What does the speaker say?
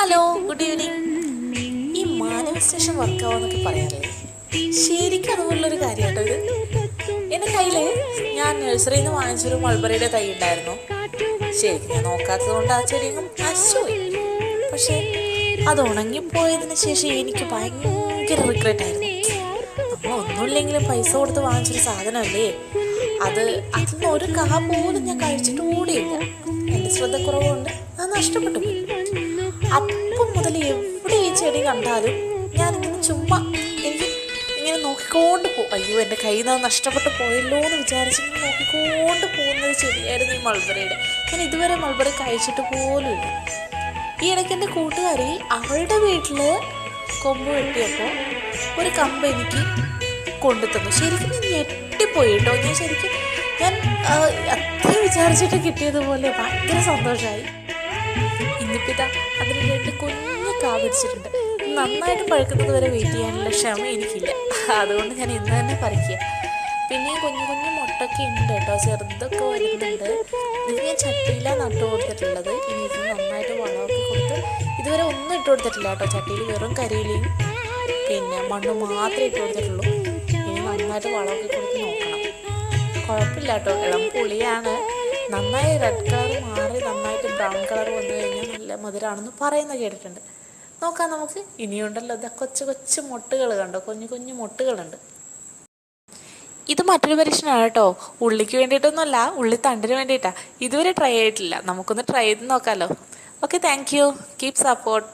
Hello, good evening. ഈ manifestation വർക്കാവെന്നൊക്കെ പറയാറില്ലേ, ശരിക്കും അതുപോലുള്ളൊരു കാര്യമാട്ടോ ഇത്. എൻ്റെ കയ്യിൽ ഞാൻ നഴ്സറിയിൽ നിന്ന് വാങ്ങിച്ചൊരു മൾബറിയുടെ തൈ ഉണ്ടായിരുന്നു. ശരിക്കും ഞാൻ നോക്കാത്തത് കൊണ്ട് ആ ചെടിയും നശിച്ചുപോയി. പക്ഷേ അത് ഉണങ്ങിപ്പോയതിന് ശേഷം എനിക്ക് ഭയങ്കര റിഗ്രറ്റ് ആയിരുന്നു. നമ്മൾ ഒന്നുമില്ലെങ്കിലും പൈസ കൊടുത്ത് വാങ്ങിച്ചൊരു സാധനമല്ലേ അതൊന്നും ഒരു കാ പോലും ഞാൻ കഴിച്ചിട്ട് കൂടിയില്ല. എൻ്റെ ശ്രദ്ധക്കുറവുകൊണ്ട് അത് നഷ്ടപ്പെട്ടു പോയി. അപ്പം മുതൽ എവിടെ ഈ ചെടി കണ്ടാലും ഞാനിങ്ങനെ ചുമ്മാ എനിക്ക് ഇങ്ങനെ നോക്കിക്കൊണ്ട് പോകും. അയ്യോ, എൻ്റെ കയ്യിൽ നിന്ന് നഷ്ടപ്പെട്ടു പോയല്ലോ എന്ന് വിചാരിച്ചിങ്ങനെ നോക്കിക്കൊണ്ട് പോകുന്നൊരു ചെടിയായിരുന്നു ഈ മൾബറിയുടെ. ഞാൻ ഇതുവരെ മൾബറി കഴിച്ചിട്ട് പോലുമില്ല. ഈ ഇടയ്ക്ക് എൻ്റെ കൂട്ടുകാരി അവളുടെ വീട്ടിൽ കൊമ്പ് വെട്ടിയപ്പോൾ ഒരു കമ്പ് എനിക്ക് കൊണ്ടുതന്നു. ശരിക്കും ഞാൻ ഞെട്ടിപ്പോയി കേട്ടോ. ഞാൻ അത്ര വിചാരിച്ചിട്ട് കിട്ടിയതുപോലെ ഭയങ്കര സന്തോഷമായി. ഇന്നിപ്പിതാ അതിന് 2 കുഞ്ഞു കാ പിടിച്ചിട്ടുണ്ട്. നന്നായിട്ട് പഴുക്കുന്നത് വരെ വെയിറ്റ് ചെയ്യാനുള്ള ക്ഷമ എനിക്കില്ല. അതുകൊണ്ട് ഞാൻ ഇന്ന് തന്നെ പറിക്കുക. പിന്നെയും കുഞ്ഞു കുഞ്ഞു മുട്ടൊക്കെ ഉണ്ട് കേട്ടോ, ചെറുതൊക്കെ വരുന്നുണ്ട്. ഇത് ഞാൻ ചട്ടിയിലാണ് നട്ടു കൊടുത്തിട്ടുള്ളത്. ഇനി ഇത് നന്നായിട്ട് വളമൊക്കെ കൊടുത്ത്, ഇതുവരെ ഒന്നും ഇട്ട് കൊടുത്തിട്ടില്ല കേട്ടോ. ചട്ടിയിൽ വെറും കരിയിലയും പിന്നെ മണ്ണ് മാത്രമേ ഇട്ട് കൊടുത്തിട്ടുള്ളൂ. ഇനി നന്നായിട്ട് വളമൊക്കെ കൊടുത്ത് നോക്കണം. കുഴപ്പമില്ല കേട്ടോ, ഇളം പുളിയാണ്. നന്നായി റെഡ് കളർ മാറി നന്നായിട്ട് ബ്രൗൺ കളർ വന്നു കഴിഞ്ഞാൽ നല്ല മധുരമാണെന്ന് പറയുന്നത് കേട്ടിട്ടുണ്ട്. നോക്കാം നമുക്ക്. ഇനിയുണ്ടല്ലോ ഇതാ കൊച്ചു കൊച്ചു മുട്ടുകൾ കണ്ടോ, കുഞ്ഞു കുഞ്ഞു മുട്ടുകളുണ്ട്. ഇത് മറ്റൊരു പരീക്ഷണമാണ് കേട്ടോ. ഉള്ളിക്ക് വേണ്ടിയിട്ടൊന്നുമല്ല, ഉള്ളിത്തണ്ടിന് വേണ്ടിയിട്ടാണ്. ഇതുവരെ ട്രൈ ആയിട്ടില്ല. നമുക്കൊന്ന് ട്രൈ ചെയ്ത് നോക്കാമല്ലോ. Okay, thank you. Keep support.